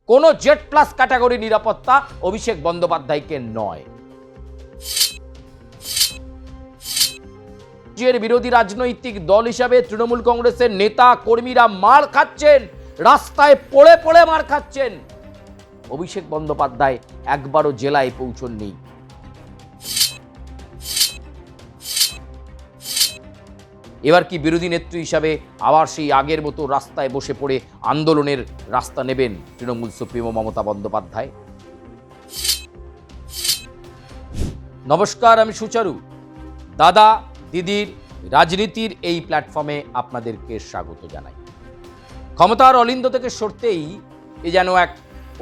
কোনো Z plus category নিরাপত্তা অভিষেক বন্দ্যোপাধ্যায়কে নয়। রাজ্যের বিরোধী রাজনৈতিক দল হিসাবে তৃণমূল কংগ্রেসের নেতা কর্মীরা মার খাচ্ছেন, রাস্তায় পড়ে পড়ে মার খাচ্ছেন। অভিষেক বন্দ্যোপাধ্যায় একবারও জেলায় পৌঁছননি। এবার কি বিরোধী নেত্রী হিসাবে আবার সেই আগের মতো রাস্তায় বসে পড়ে আন্দোলনের রাস্তা নেবেন তৃণমূল সুপ্রিমো মমতা বন্দ্যোপাধ্যায়? নমস্কার, আমি সুচারু। দাদা দিদির রাজনীতির এই প্ল্যাটফর্মে আপনাদেরকে স্বাগত জানাই। ক্ষমতার অলিন্দ থেকে সরতেই এ যেন এক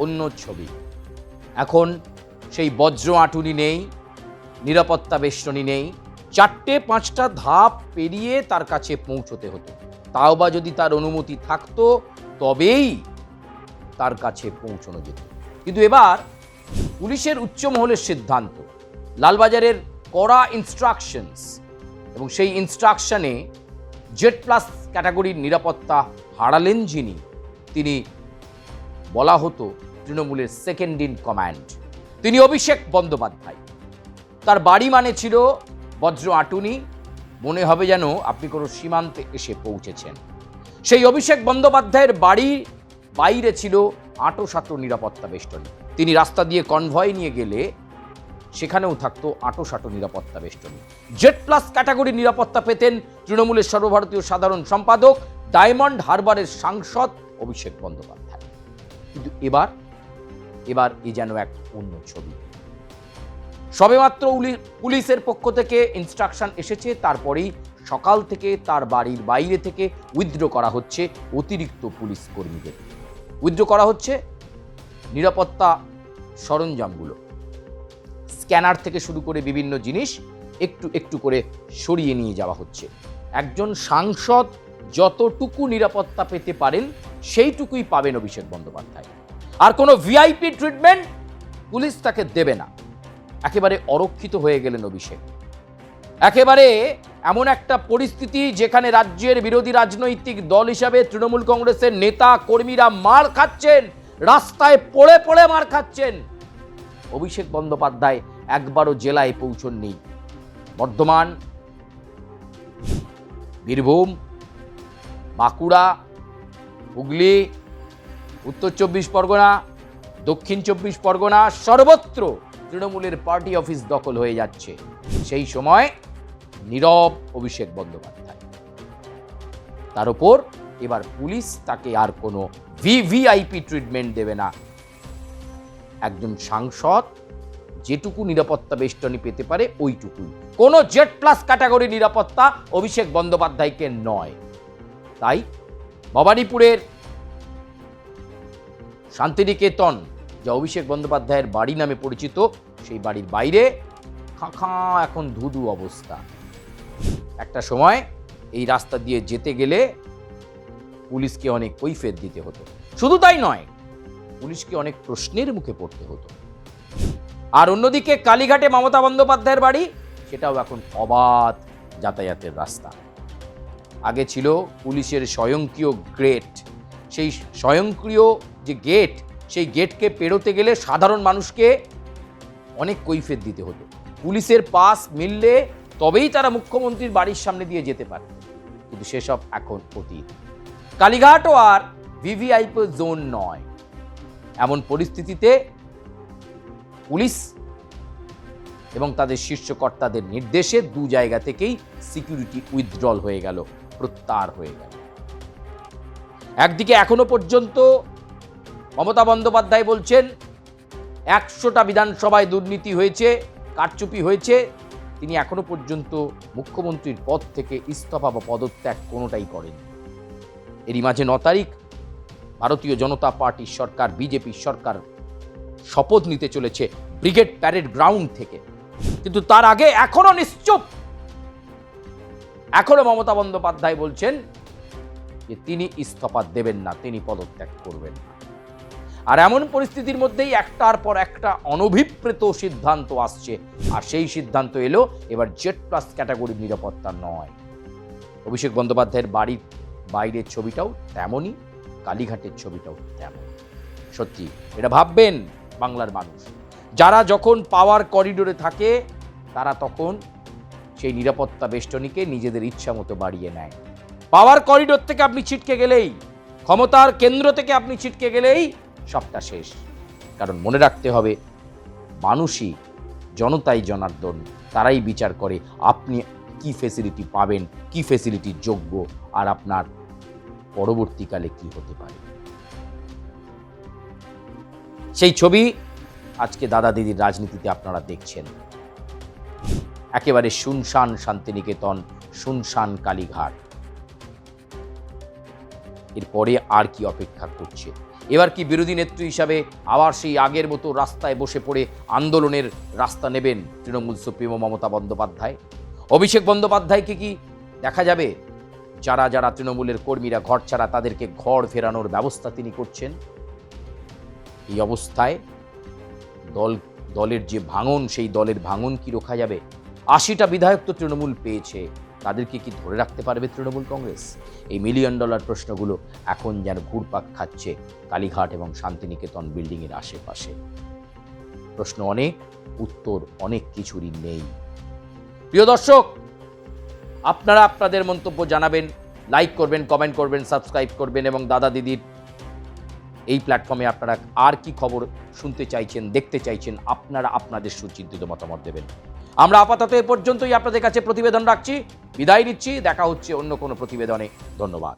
অন্য ছবি। এখন সেই বজ্র আঁটুনি নেই, নিরাপত্তা বেষ্টনী নেই, 4-5টা ধাপ পেরিয়ে তার কাছে পৌঁছতে হতো। তাও বা যদি তার অনুমতি থাকতো তবেই তার কাছে পৌঁছানো যেত। কিন্তু এবার পুলিশের উচ্চ মহলের সিদ্ধান্ত, লালবাজারের কড়া ইনস্ট্রাকশনস, এবং সেই ইনস্ট্রাকশনে জেড প্লাস ক্যাটাগরির নিরাপত্তা হারালেন যিনি, তিনি বলা হতো তৃণমূলের সেকেন্ড ইন কমান্ড, তিনি অভিষেক বন্দ্যোপাধ্যায়। তার বাড়ি মানে ছিল বজ্র আঁটুনি, মনে হবে যেন আপনি কোনো সীমান্তে এসে পৌঁছেছেন। সেই অভিষেক বন্দ্যোপাধ্যায়ের বাড়ি বাইরে ছিল আঁটোসাঁটো নিরাপত্তা বেষ্টনী। তিনি রাস্তা দিয়ে কনভয় নিয়ে গেলে সেখানেও থাকতো আঁটোসাঁটো নিরাপত্তা বেষ্টনী। জেড প্লাস ক্যাটাগরি নিরাপত্তা পেতেন তৃণমূলের সর্বভারতীয় সাধারণ সম্পাদক, ডায়মন্ড হারবারের সাংসদ অভিষেক বন্দ্যোপাধ্যায়। কিন্তু এবার এ যেন এক অন্য ছবি। সবেমাত্র পুলিশের পক্ষ থেকে ইনস্ট্রাকশন এসেছে, তারপরেই সকাল থেকে তার বাড়ির বাইরে থেকে উইথড্র করা হচ্ছে অতিরিক্ত পুলিশ কর্মীদের। উইথড্র করা হচ্ছে নিরাপত্তা সরঞ্জামগুলো, স্ক্যানার থেকে শুরু করে বিভিন্ন জিনিস একটু একটু করে সরিয়ে নিয়ে যাওয়া হচ্ছে। একজন সাংসদ যতটুকু নিরাপত্তা পেতে পারেন সেইটুকুই পাবেন অভিষেক বন্দ্যোপাধ্যায়। আর কোনো ভিআইপি ট্রিটমেন্ট পুলিশ তাকে দেবে না। একেবারে অরক্ষিত হয়ে গেলেন অভিষেক। একেবারে এমন একটা পরিস্থিতি যেখানে রাজ্যের বিরোধী রাজনৈতিক দল হিসাবে তৃণমূল কংগ্রেসের নেতা কর্মীরা মার খাচ্ছেন, রাস্তায় পড়ে পড়ে মার খাচ্ছেন। অভিষেক বন্দ্যোপাধ্যায় একবারও জেলায় পৌঁছননি। বর্ধমান, বীরভূম, বাঁকুড়া, হুগলি, উত্তর 24 পরগনা, দক্ষিণ 24 পরগনা, সর্বত্র তৃণমূলের পার্টি অফিস দখল হয়ে যাচ্ছে। সেই সময় নীরব অভিষেক বন্দ্যোপাধ্যায়। তার উপর এবার পুলিশ তাকে আর কোনো ভিভিআইপি ট্রিটমেন্ট দেবে না। একজন সাংসদ যেটুকু নিরাপত্তা বেষ্টনী পেতে পারে ওইটুকুই। কোনো জেড প্লাস ক্যাটাগরি নিরাপত্তা অভিষেক বন্দ্যোপাধ্যায়কে নয়। তাই ভবানীপুরের শান্তিনিকেতন, যা অভিষেক বন্দ্যোপাধ্যায়ের বাড়ি নামে পরিচিত, সেই বাড়ির বাইরে খাঁ এখন ধুধু অবস্থা। একটা সময় এই রাস্তা দিয়ে যেতে গেলে পুলিশকে অনেক কৈফিয়ত দিতে হতো। শুধু তাই নয়, পুলিশকে অনেক প্রশ্নের মুখে পড়তে হতো। আর অন্যদিকে কালীঘাটে মমতা বন্দ্যোপাধ্যায়ের বাড়ি, সেটাও এখন অবাধ যাতায়াতের রাস্তা। আগে ছিল পুলিশের স্বয়ংক্রিয় গেট। সেই স্বয়ংক্রিয় যে গেট, সেই গেটকে পেরোতে গেলে সাধারণ মানুষকে অনেক কৈফিয়ত দিতে হতো। পুলিশের পাস মিললে তবেই তারা মুখ্যমন্ত্রীর বাড়ির সামনে দিয়ে যেতে পারে। কিন্তু সেসব এখন অতীত। কালীঘাটও আর ভিভিআইপি জোন নয়। এমন পরিস্থিতিতে পুলিশ এবং তাদের শীর্ষ কর্তাদের নির্দেশে দু জায়গা থেকেই সিকিউরিটি উইথড্রল হয়ে গেল, প্রত্যাহার হয়ে গেল। একদিকে এখনো পর্যন্ত মমতা বন্দ্যোপাধ্যায় বলছেন 100টা বিধানসভায় দুর্নীতি হয়েছে, কারচুপি হয়েছে। তিনি এখনো পর্যন্ত মুখ্যমন্ত্রীর পদ থেকে ইস্তফা বা পদত্যাগ কোনোটাই করেন। এরই মাঝে 9 তারিখ ভারতীয় জনতা পার্টির সরকার, বিজেপির সরকার শপথ নিতে চলেছে ব্রিগেড প্যারেড গ্রাউন্ড থেকে। কিন্তু তার আগে এখনো নিশ্চুপ। এখনো মমতা বন্দ্যোপাধ্যায় বলছেন যে তিনি ইস্তফা দেবেন না, তিনি পদত্যাগ করবেন না। আর এমন পরিস্থিতির মধ্যেই একটার পর একটা অনভিপ্রেত সিদ্ধান্ত আসছে। আর সেই সিদ্ধান্ত এলো এবার জেড প্লাস ক্যাটাগরির নিরাপত্তা নয়। অভিষেক বন্দ্যোপাধ্যায়ের বাড়ির বাইরের ছবিটাও তেমনই, কালীঘাটের ছবিটাও তেমন। সত্যি এটা ভাববেন বাংলার মানুষ। যারা যখন পাওয়ার করিডোরে থাকে তারা তখন সেই নিরাপত্তা বেষ্টনীকে নিজেদের ইচ্ছা মতো বাড়িয়ে নেয়। পাওয়ার করিডোর থেকে আপনি ছিটকে গেলেই, ক্ষমতার কেন্দ্র থেকে আপনি ছিটকে গেলেই সবটা শেষ। কারণ মনে রাখতে হবে, মানুষই, জনতাই জনার্দন, তারাই বিচার করে আপনি কি ফেসিলিটি পাবেন, কি ফেসিলিটির যোগ্য, আর আপনার পরবর্তীকালে কি হতে পারে। সেই ছবি আজকে দাদা দিদির রাজনীতিতে আপনারা দেখছেন। একেবারে শুনশান শান্তিনিকেতন, শুনশান কালীঘাট। এরপরে আর কি অপেক্ষা করছে? এবার কি বিরোধী নেত্রী হিসাবে আবার সেই আগের মতো রাস্তায় বসে পড়ে আন্দোলনের রাস্তা নেবেন তৃণমূল সুপ্রিমো মমতা বন্দ্যোপাধ্যায়? অভিষেক বন্দ্যোপাধ্যায়কে কি দেখা যাবে যারা যারা তৃণমূলের কর্মীরা ঘর ছাড়া তাদেরকে ঘর ফেরানোর ব্যবস্থা তিনি করছেন? এই অবস্থায় দলের যে ভাঙন, সেই দলের ভাঙন কি রোখা যাবে? ৮০টা বিধায়ক তো তৃণমূল পেয়েছে, তাদেরকে কি ধরে রাখতে পারবে তৃণমূল কংগ্রেস? এই মিলিয়ন ডলার প্রশ্নগুলো এখন যেন ঘুরপাক খাচ্ছে কালীঘাট এবং শান্তিনিকেতন বিল্ডিংয়ের আশেপাশে। প্রশ্ন অনেক, উত্তর অনেক কিছুরই নেই। প্রিয় দর্শক, আপনারা আপনাদের মন্তব্য জানাবেন, লাইক করবেন, কমেন্ট করবেন, সাবস্ক্রাইব করবেন এবং দাদা দিদির এই প্ল্যাটফর্মে আপনারা আর কি খবর শুনতে চাইছেন, দেখতে চাইছেন, আপনারা আপনাদের সুচিন্তিত মতামত দেবেন। আমরা আপাতত এ পর্যন্তই আপনাদের কাছে প্রতিবেদন রাখছি, বিদায় নিচ্ছি। দেখা হচ্ছে অন্য কোনো প্রতিবেদনে। ধন্যবাদ।